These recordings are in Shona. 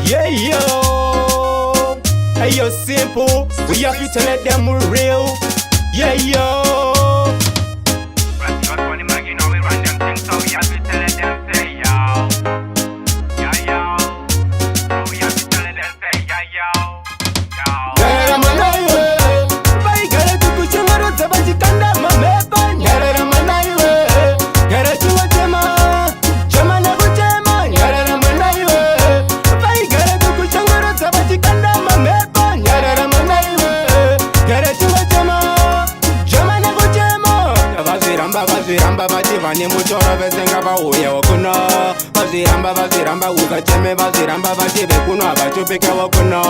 Yeah, yo. Hey, yo, simple. We have to let them real. Yeah, yo. Vazviramba vati vane mutoro vesenga vauya wakuno. Vazviramba ukacheme vazviramba vati vekuno havachopeka wakuno.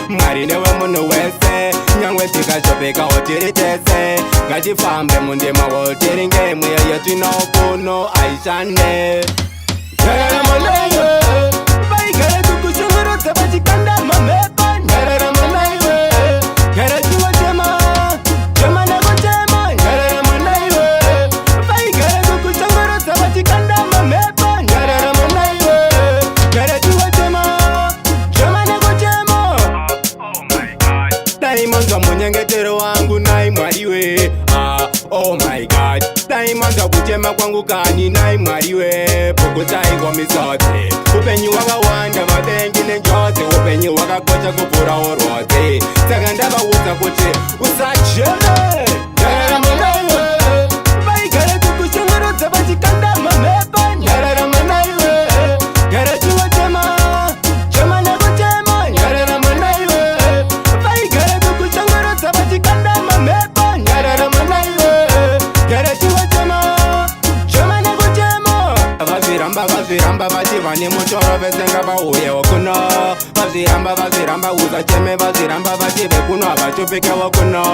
Mwari newe munhu wese nyangwe tikashopeka tiri tese. Ngatifambe mundima wotiri ngemweya yetu inokuno aishane. Vaigare kukushongorodza vachikanda mamepa. Taimanza munyengetero wangu nai mwariwe. Oh my god. Taimanza kuchema kwangu kani nai mwariwe. Pokutai kwa misote. Upenyu wakawanda mabengi nenjote. Upenyu wakakocha kupura orote. Saka ndaba uza koche usachele. Nyarara manaiwe. Vaigare kukushongorodza vachikanda mamepa. Nyarara manaiwe. Nyara chuwa chema. Chema nakuchema. Nyarara manaiwe. Vaigare kukushongorodza vachikanda mamepa. Nyarara manaiwe. Nyara chuwa chema. Chema nakuchema. Vazviramba vati vane mutoro vesenga vauya wakuno. Vazviramba usacheme vazviramba vati vekuno havachopeka wakuno.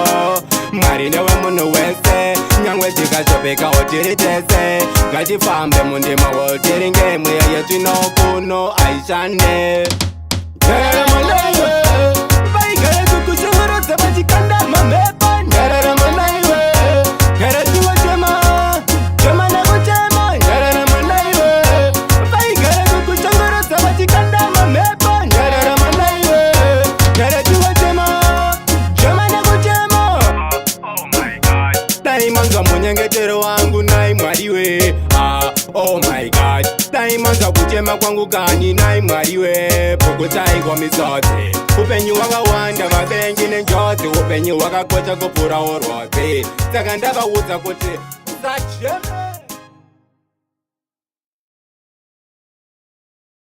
Mwari newe munhu wese nyangwe tikashopeka tiri tese. Ngatifambe mundima wotiri ngemweya yetu inokuno aishane. Nyarara manaiwe. Vaigare kukushongorodza vachikanda mamepa. Nyarara manaiwe. Nyara chuwa chema. Chema nakuchema. Nyarara manaiwe. Vaigare kukushongorodza vachikanda mamepa. Nyarara manaiwe. Nyara chuwa chema. Chema nakuchema. Taimanza munyengetero wangu nai mwariwe. Oh my god. Taimanza kuchema kwangu kani nai mwariwe. Pokutai kwa misote. Upenyu wakawanda mabengi nenjote. Upenyu wakakocha kupura orote. Saka ndaba uza kuti usacheme.